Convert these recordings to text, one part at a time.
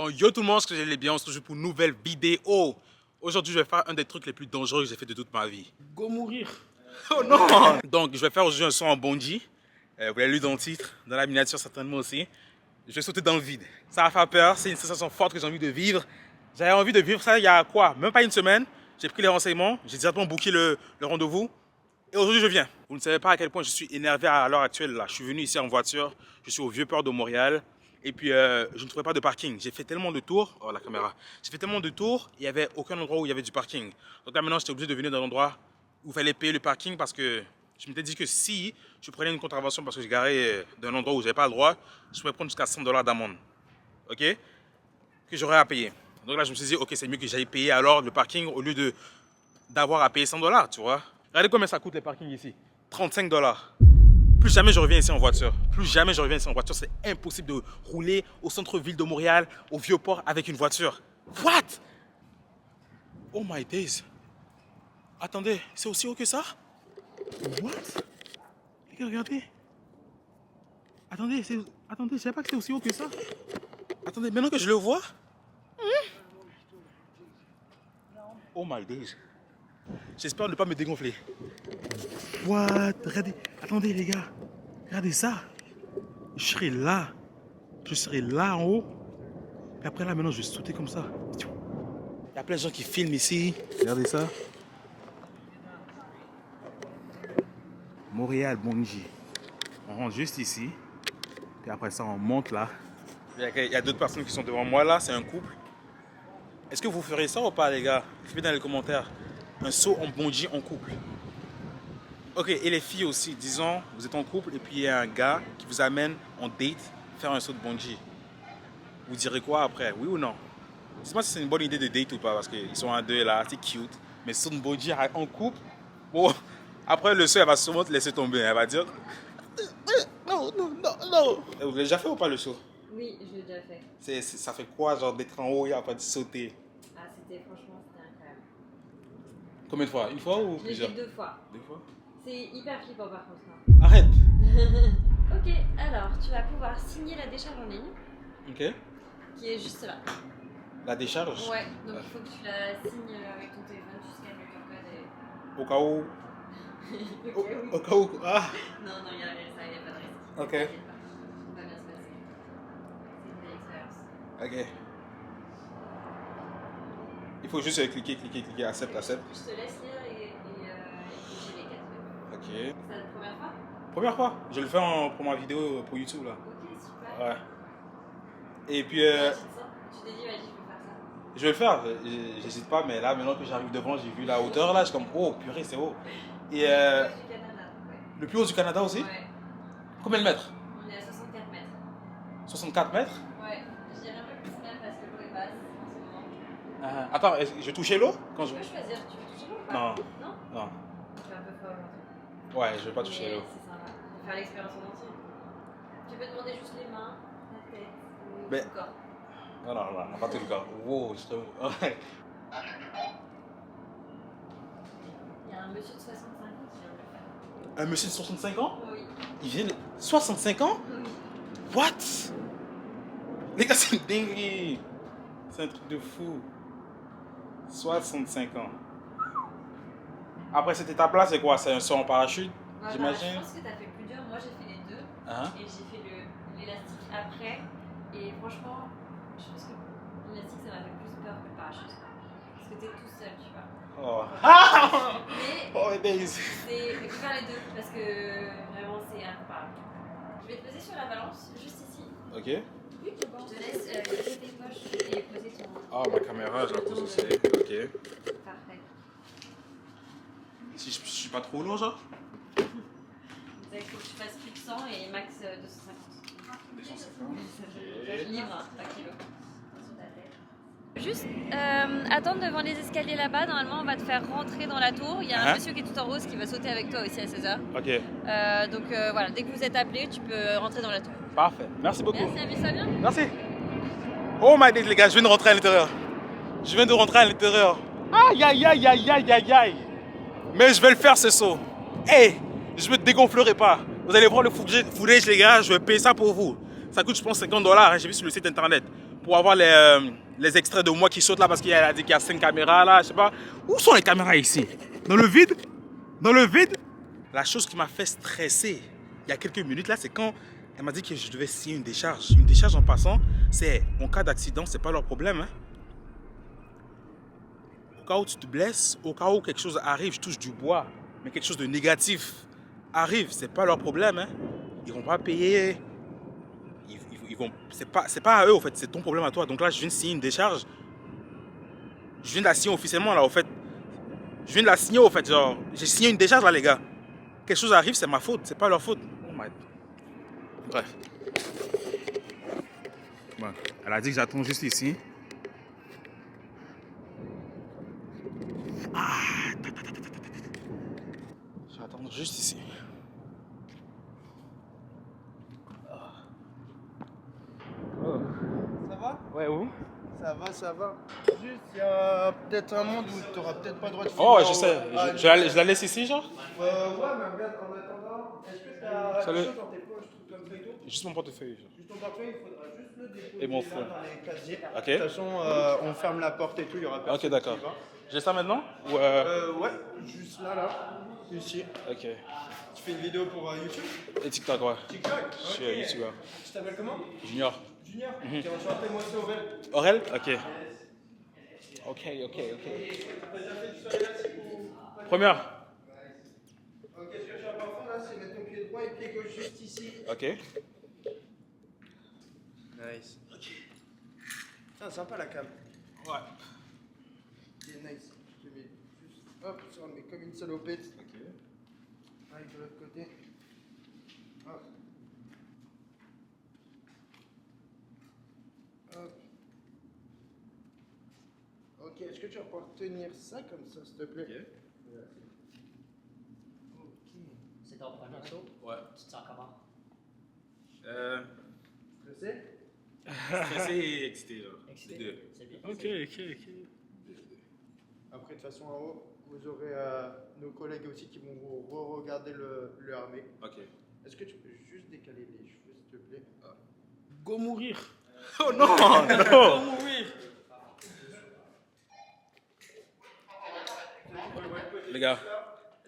Bon, yo tout le monde, j'espère que vous allez bien, on se retrouve pour une nouvelle vidéo. Aujourd'hui, je vais faire un des trucs les plus dangereux que j'ai fait de toute ma vie. Go mourir. Oh non. Donc, je vais faire aujourd'hui un son en bungee. Vous l'avez lu dans le titre, dans la miniature certainement aussi. Je vais sauter dans le vide. Ça va faire peur, c'est une sensation forte que j'ai envie de vivre. J'avais envie de vivre ça il y a quoi? Même pas une semaine. J'ai pris les renseignements, j'ai directement booké le rendez-vous. Et aujourd'hui, je viens. Vous ne savez pas à quel point je suis énervé à l'heure actuelle. Là. Je suis venu ici en voiture, je suis au Vieux-Port de Montréal. Et puis, je ne trouvais pas de parking. J'ai fait tellement de tours. Oh, la caméra. J'ai fait tellement de tours, il n'y avait aucun endroit où il y avait du parking. Donc là, maintenant, j'étais obligé de venir dans l'endroit où il fallait payer le parking parce que je m'étais dit que si je prenais une contravention parce que je garais d'un endroit où je n'avais pas le droit, je pouvais prendre jusqu'à 100 $ d'amende. OK? Que j'aurais à payer. Donc là, je me suis dit, OK, c'est mieux que j'aille payer alors le parking au lieu d'avoir à payer 100 $, tu vois. Regardez combien ça coûte les parkings ici. 35 $. Plus jamais je reviens ici en voiture. Plus jamais je reviens ici en voiture. C'est impossible de rouler au centre-ville de Montréal, au Vieux-Port, avec une voiture. What? Oh my days. Attendez, c'est aussi haut que ça? What? Les gars, regardez. Attendez, je savais pas que c'est aussi haut que ça. Attendez, maintenant que je le vois. Oh my days. J'espère ne pas me dégonfler. What? Regardez. Attendez les gars. Regardez ça. Je serai là. Je serai là en haut. Et après là, maintenant, je vais sauter comme ça. Il y a plein de gens qui filment ici. Regardez ça. Montréal, Bungee. On rentre juste ici. Puis après ça, on monte là. Il y a d'autres personnes qui sont devant moi là. C'est un couple. Est-ce que vous ferez ça ou pas, les gars? Écrivez dans les commentaires. Un saut en bungee en couple. Ok, et les filles aussi. Disons, vous êtes en couple et puis il y a un gars qui vous amène en date faire un saut de bungee. Vous direz quoi après? Oui ou non? Je sais pas si c'est une bonne idée de date ou pas parce qu'ils sont à deux là, c'est cute. Mais saut de bungee en couple, bon, après le saut, elle va sûrement te laisser tomber. Elle va dire non, non, non, non. Vous l'avez déjà fait ou pas le saut? Oui, je l'ai déjà fait. Ça fait quoi, genre d'être en haut et après de sauter? Ah, franchement, c'était incroyable. Combien de fois? Une fois ou Je l'ai plusieurs? fait 2 fois. 2 fois? C'est hyper flippant par contre. Hein. Arrête! Ok, alors tu vas pouvoir signer la décharge en ligne, Ok. qui est juste là. La décharge? Ouais, donc il faut que tu la signes avec ton téléphone, tu scannes ton code et... Au cas où. Ok, oui. Au cas où. Ah! Non, il n'y a pas de risque. Ok. T'inquiète pas, tout va bien se passer. C'est une belle expérience. Ok. Il faut juste cliquer, accepte. Je te laisse lire et j'ai les 4 trucs. Ok. C'est la première fois? Première fois. Je le fais pour ma vidéo pour YouTube là. Ok, super. Ouais. Et puis, Tu t'es dit, vas-y, je vais faire ça. je vais le faire. J'hésite pas, mais là, maintenant que j'arrive devant, j'ai vu la hauteur là, je suis comme, oh purée, c'est haut. Et Le plus haut du Canada, ouais. le plus haut du Canada aussi? Ouais. Combien de mètres? On est à 64 mètres. 64 mètres? Ouais, je dirais un peu plus même parce que l'eau est basse en ce moment. Attends, je touchais l'eau quand Tu peux choisir, tu veux toucher l'eau ou pas? Non. Non? Non. Tu fais un peu fort aujourd'hui. Ouais, je vais pas toucher Mais l'eau. c'est sympa, faut faire l'expérience en entier. Tu peux demander juste les mains, la tête ou Mais- tout le corps. Non, pas tout le corps. Wow, je te... Ouais. Il y a un monsieur de 65 ans qui vient de le faire. Un monsieur de 65 ans? Oui. Il vient de 65 ans? Oui. What? Les gars, c'est une dinguerie. C'est un truc de fou. 65 ans. Après cette étape-là, c'est quoi? C'est un saut en parachute, Ouais, j'imagine? je pense que t'as fait plus dur. Moi, j'ai fait les deux. Hein? Et j'ai fait l'élastique après. Et franchement, je pense que l'élastique, ça m'a fait plus peur que le parachute. Parce que t'es tout seul, tu vois. Oh. Mais Oh, days. il faut faire les deux parce que vraiment c'est incroyable. Je vais te poser sur la balance, juste ici. Ok. Je te laisse poser tes poches et poser ton... Ah, ma caméra, je la pose aussi. Ok. Parfait. Si je suis pas trop long, genre? Donc, il faut que tu fasses plus de 100 et max 250. 250. Livre, pas kilo. Sur ta tête. Juste attendre devant les escaliers là-bas. Normalement, on va te faire rentrer dans la tour. Il y a un monsieur qui est tout en rose qui va sauter avec toi aussi à 16h. Ok. Donc voilà, dès que vous êtes appelé, tu peux rentrer dans la tour. Parfait. Merci beaucoup. Merci, amuse-toi bien. Merci. Oh my days, les gars, je viens de rentrer à l'intérieur. Aïe, aïe, aïe, aïe, aïe, aïe, aïe. Mais je vais le faire ce saut. Hey, je me dégonflerai pas. Vous allez voir le footage, les gars, je vais payer ça pour vous. Ça coûte, je pense, 50 $. J'ai vu sur le site internet. pour avoir les extraits de moi qui sautent là parce qu'il a dit qu'il y a 5 caméras là, je sais pas. Où sont les caméras ici? Dans le vide? Dans le vide? La chose qui m'a fait stresser il y a quelques minutes là, c'est quand elle m'a dit que je devais signer une décharge. Une décharge en passant, c'est en cas d'accident, c'est pas leur problème. Hein. Au cas où tu te blesses, au cas où quelque chose arrive, je touche du bois, mais quelque chose de négatif arrive, c'est pas leur problème. Hein. Ils vont pas payer. Ils vont, c'est pas à eux, en fait, c'est ton problème à toi. Donc là, je viens de signer une décharge. Je viens de la signer officiellement, là, au fait. Je viens de la signer, au fait, genre, j'ai signé une décharge, là, les gars. Quelque chose arrive, c'est ma faute, c'est pas leur faute. Oh my... Bref. Bon, elle a dit que j'attends juste ici. Je vais attendre juste ici. Ça va? Ouais, où? Ça va, ça va. Juste, il y a peut-être un monde où tu n'auras peut-être pas le droit de filmer. Oh, je sais. Je la laisse ici, genre? Ouais, mais regarde, en attendant, est-ce que tu as Salut. quelque chose dans tes poches, trucs comme ça et tout? Juste mon portefeuille. Genre. Juste ton portefeuille, il faudra juste le déposer Et mon là phone. dans les casiers. Ok. De toute façon, on ferme la porte et tout, il y aura personne. Ok, d'accord. qui va. J'ai ça maintenant? Ou Ouais, juste là, ici. Ok. Tu fais une vidéo pour YouTube? Et TikTok, ouais. TikTok? Je suis youtubeur. Tu t'appelles comment? Junior. Junior? Ok, enchanté, moi c'est Aurel. Aurel? Ok. Ok. T'as déjà fait du sol élastique ou? Première. Ok, ce que je suis important là, c'est mettre ton pied droit et pied gauche juste ici. Ok. Nice. Ok. Tiens, sympa la cam. Ouais. C'est nice. Je te mets juste, hop, ça on le met comme une salopette. Ok. Allez, de l'autre côté. Hop. Hop. Ok, est-ce que tu vas pouvoir tenir ça comme ça, s'il te plaît? Ok. C'est ton premier saut? Ouais. Tu te sens comment? Stressé? Stressé et excité, genre. Excité? Les deux. C'est bien. Ok. Après, de toute façon, en haut, vous aurez nos collègues aussi qui vont re-regarder le armée. Ok. Est-ce que tu peux juste décaler les cheveux, s'il te plaît? Go mourir. Oh non, non. Les gars,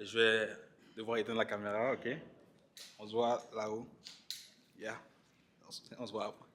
je vais devoir éteindre la caméra, ok? On se voit là-haut. Yeah. On se voit après.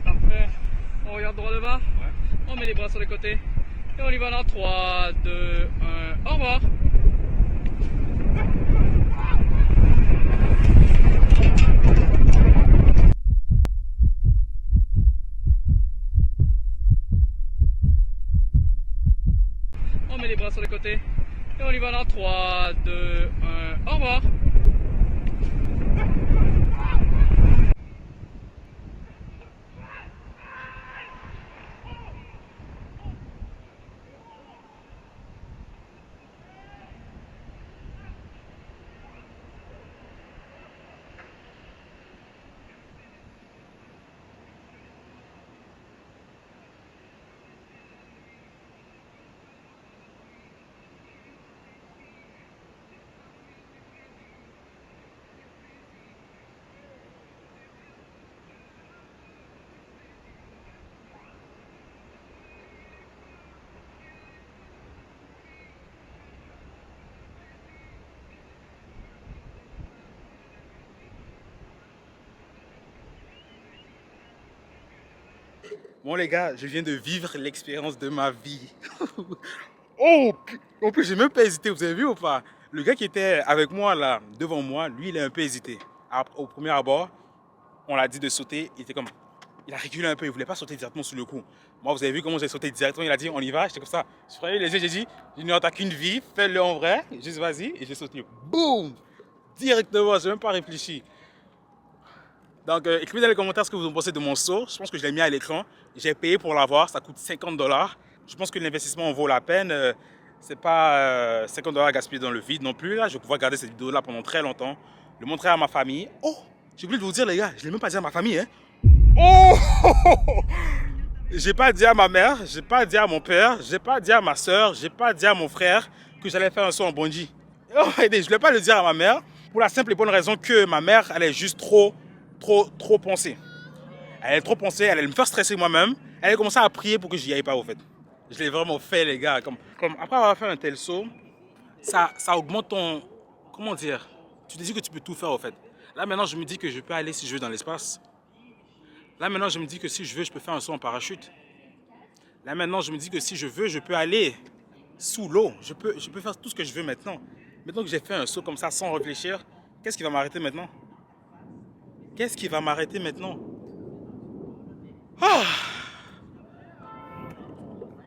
Parfait. On regarde droit devant. On met les bras sur les côtés. Et on y va dans 3, 2, 1. Au revoir. On met les bras sur les côtés. Et on y va dans 3, 2, 1. Au revoir. Bon les gars, je viens de vivre l'expérience de ma vie. Oh, en plus j'ai même pas hésité, vous avez vu ou pas? Le gars qui était avec moi là, devant moi, lui il a un peu hésité au premier abord. on l'a dit de sauter, il était comme... Il a reculé un peu, il ne voulait pas sauter directement sous le coup. Moi, vous avez vu comment j'ai sauté directement, il a dit on y va, j'étais comme ça. Je fermais les yeux, j'ai dit, t'as qu'une vie, fais-le en vrai, juste vas-y, et j'ai sauté. Boum! Directement, je n'ai même pas réfléchi. Donc, écrivez dans les commentaires ce que vous en pensez de mon saut. Je pense que je l'ai mis à l'écran. J'ai payé pour l'avoir, ça coûte 50 $. Je pense que l'investissement en vaut la peine. C'est pas 50 $ gaspillés dans le vide non plus. Là, je vais pouvoir garder cette vidéo-là pendant très longtemps. Le montrer à ma famille. Oh! J'ai oublié de vous dire, les gars, je ne l'ai même pas dit à ma famille. Hein. Oh! J'ai pas dit à ma mère, j'ai pas dit à mon père, j'ai pas dit à ma soeur, j'ai pas dit à mon frère que j'allais faire un saut en bungee. Oh, je ne voulais pas le dire à ma mère pour la simple et bonne raison que ma mère, elle est juste trop pensée. Elle est trop pensée, elle allait me faire stresser moi-même. Elle a commencé à prier pour que j'y aille pas au fait. Je l'ai vraiment fait les gars. Comme après avoir fait un tel saut, ça augmente ton... Comment dire? Tu te dis que tu peux tout faire au fait. Là maintenant je me dis que je peux aller si je veux dans l'espace. Là maintenant je me dis que si je veux je peux faire un saut en parachute. Là maintenant je me dis que si je veux je peux aller sous l'eau. Je peux faire tout ce que je veux maintenant. Maintenant que j'ai fait un saut comme ça sans réfléchir, qu'est-ce qui va m'arrêter maintenant? Qu'est-ce qui va m'arrêter maintenant? Ah!